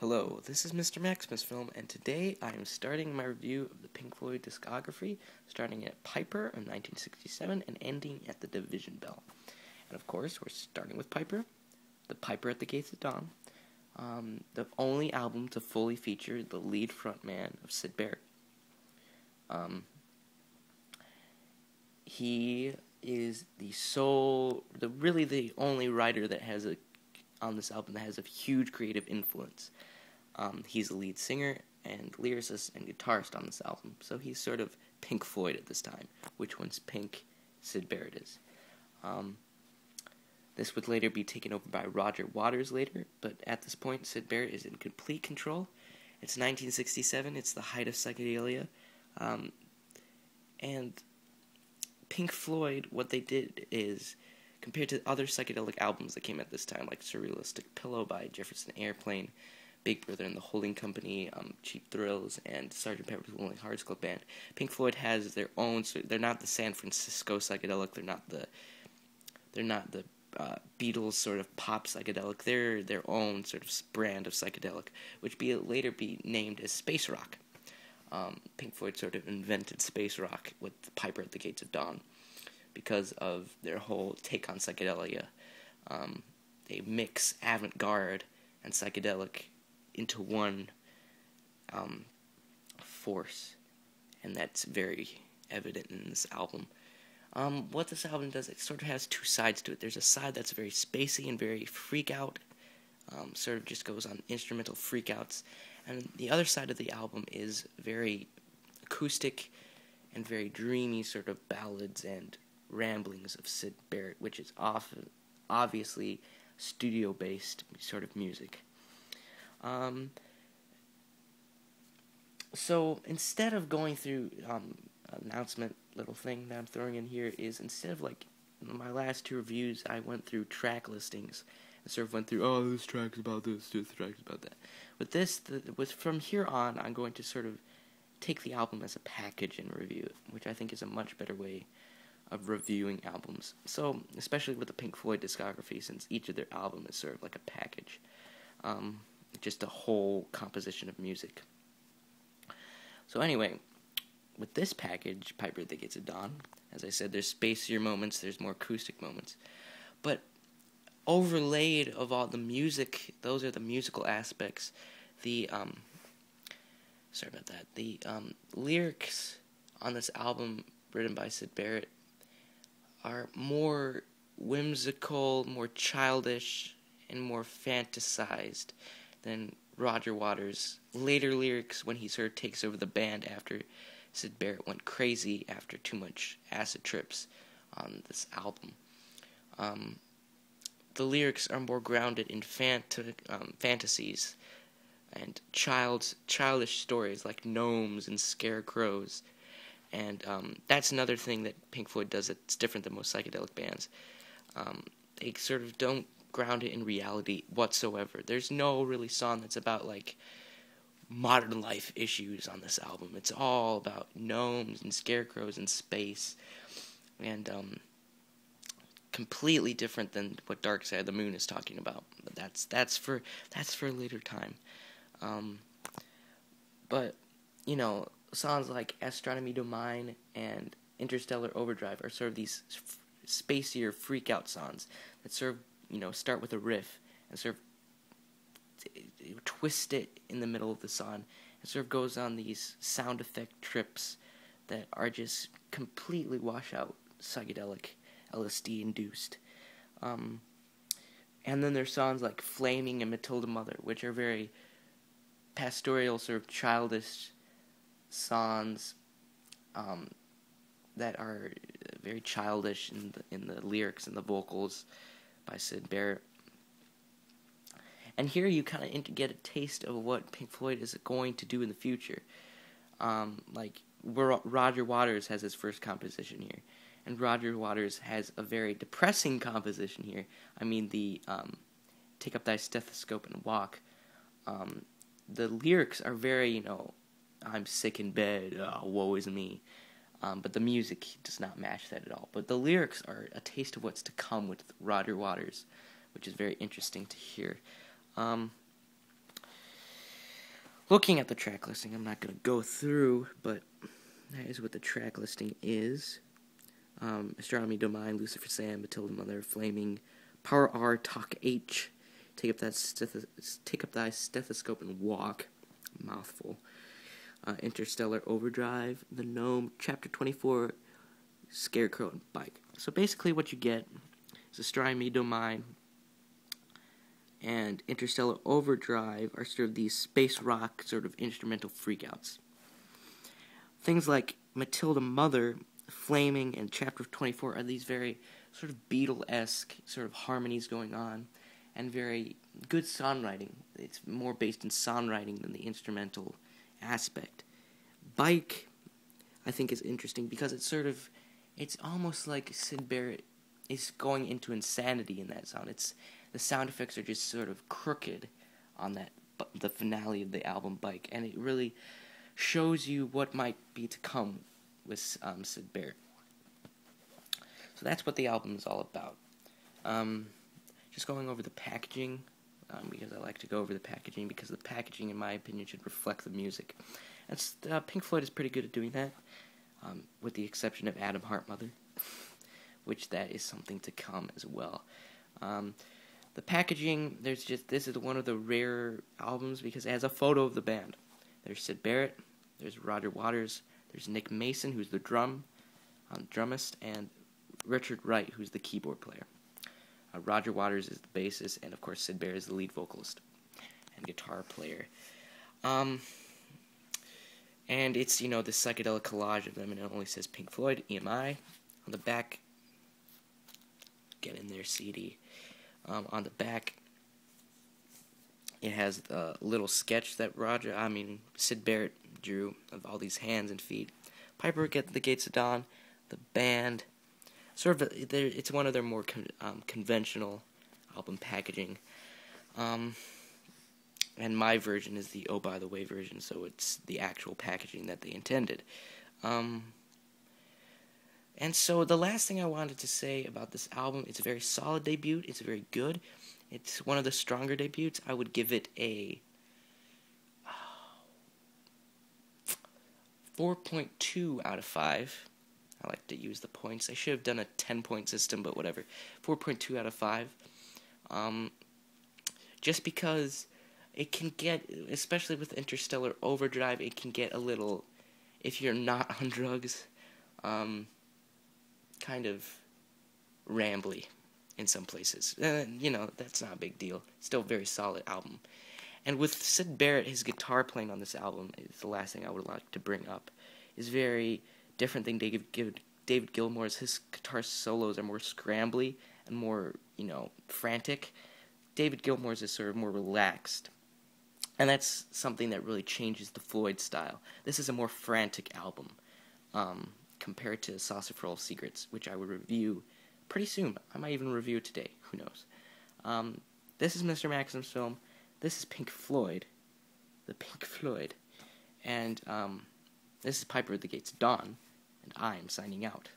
Hello, this is Mr. Maximus Film, and today I am starting my review of the Pink Floyd discography, starting at Piper in 1967 and ending at The Division Bell. And of course, we're starting with Piper, the Piper at the Gates of Dawn, the only album to fully feature the lead frontman of Syd Barrett. He is really the only writer that has on this album that has a huge creative influence. He's the lead singer and lyricist and guitarist on this album, so he's sort of Pink Floyd at this time, which one's Pink Syd Barrett is. This would later be taken over by Roger Waters later, but at this point Syd Barrett is in complete control. It's 1967, it's the height of psychedelia, and Pink Floyd, what they did is, compared to other psychedelic albums that came at this time, like Surrealistic Pillow by Jefferson Airplane, Big Brother and the Holding Company, Cheap Thrills, and Sgt. Pepper's Lonely Hearts Club Band, Pink Floyd has their own. So they're not the San Francisco psychedelic. They're not the Beatles sort of pop psychedelic. They're their own sort of brand of psychedelic, which later be named as space rock. Pink Floyd sort of invented space rock with Piper at the Gates of Dawn because of their whole take on psychedelia. They mix avant-garde and psychedelic into one force, and that's very evident in this album. What this album does, it sort of has two sides to it. There's a side that's very spacey and very freak-out, sort of just goes on instrumental freak-outs, and the other side of the album is very acoustic and very dreamy sort of ballads and ramblings of Syd Barrett, which is obviously studio-based sort of music. So instead of going through announcement little thing that I'm throwing in here is, instead of like my last two reviews, I went through track listings and sort of went through, oh, this track's about this track's about that. With from here on, I'm going to sort of take the album as a package and review it, which I think is a much better way of reviewing albums. So, especially with the Pink Floyd discography, since each of their albums is sort of like a package. Just a whole composition of music. So anyway, with this package, Piper at the Gates of Dawn, as I said, there's spacier moments, there's more acoustic moments. But overlaid of all the music, those are the musical aspects. The lyrics on this album written by Syd Barrett are more whimsical, more childish, and more fantasized than Roger Waters' later lyrics when he sort of takes over the band after Syd Barrett went crazy after too much acid trips on this album. The lyrics are more grounded in fantasies and childish stories like gnomes and scarecrows. And that's another thing that Pink Floyd does that's different than most psychedelic bands. They sort of don't ground it in reality whatsoever. There's no really song that's about like modern life issues on this album. It's all about gnomes and scarecrows and space, and completely different than what Dark Side of the Moon is talking about. But that's for a later time. But you know, songs like Astronomy Domine and Interstellar Overdrive are sort of these spacier freak-out songs that sort of, start with a riff and sort of twist it in the middle of the song and sort of goes on these sound effect trips that are just completely washout psychedelic, LSD induced. And then there's songs like Flaming and Matilda Mother, which are very pastoral, sort of childish songs that are very childish in the lyrics and the vocals by Syd Barrett. And here you kind of get a taste of what Pink Floyd is going to do in the future. Roger Waters has his first composition here, and Roger Waters has a very depressing composition here. I mean, the Take Up Thy Stethoscope and Walk. The lyrics are very, I'm sick in bed, woe is me. But the music does not match that at all. But the lyrics are a taste of what's to come with Roger Waters, which is very interesting to hear. looking at the track listing, I'm not going to go through, but that is what the track listing is. Astronomy Domain, Lucifer Sam, Matilda Mother, Flaming, Power R, Talk H, Take Up Thy Stethoscope and Walk, mouthful. Interstellar Overdrive, The Gnome, Chapter 24, Scarecrow, and Bike. So basically what you get is Astronomy Domain and Interstellar Overdrive are sort of these space rock sort of instrumental freakouts. Things like Matilda Mother, Flaming, and Chapter 24 are these very sort of Beatle-esque sort of harmonies going on, and very good songwriting. It's more based in songwriting than the instrumental aspect. Bike, I think, is interesting because it's almost like Syd Barrett is going into insanity in that sound. The sound effects are just sort of crooked on the finale of the album Bike, and it really shows you what might be to come with Syd Barrett. So that's what the album is all about. Just going over the packaging, because I like to go over the packaging, because the packaging, in my opinion, should reflect the music. And Pink Floyd is pretty good at doing that, with the exception of Adam Hartmother, which that is something to come as well. The packaging, this is one of the rare albums because it has a photo of the band. There's Syd Barrett, there's Roger Waters, there's Nick Mason, who's the drummist, and Richard Wright, who's the keyboard player. Roger Waters is the bassist, and of course Syd Barrett is the lead vocalist and guitar player. And it's, the psychedelic collage of them, and it only says Pink Floyd, EMI. On the back, get in there, CD. On the back, it has a little sketch that Syd Barrett drew of all these hands and feet. Piper at the Gates of Dawn, the band. It's one of their more conventional album packaging. And my version is the Oh By The Way version, so it's the actual packaging that they intended. And so the last thing I wanted to say about this album, it's a very solid debut, it's very good, it's one of the stronger debuts. I would give it a 4.2 out of 5. I like to use the points. I should have done a 10-point system, but whatever. 4.2 out of 5. Just because it can get, especially with Interstellar Overdrive, it can get a little, if you're not on drugs, kind of rambly in some places. That's not a big deal. Still a very solid album. And with Syd Barrett, his guitar playing on this album is the last thing I would like to bring up. Is very different than David Gilmour's. His guitar solos are more scrambly and more, frantic. David Gilmour's is sort of more relaxed. And that's something that really changes the Floyd style. This is a more frantic album. Compared to Saucer for All Secrets, which I would review pretty soon. I might even review it today. Who knows? This is Mr. Maxim's Film. This is Pink Floyd. The Pink Floyd. And this is Piper at the Gates of Dawn. And I am signing out.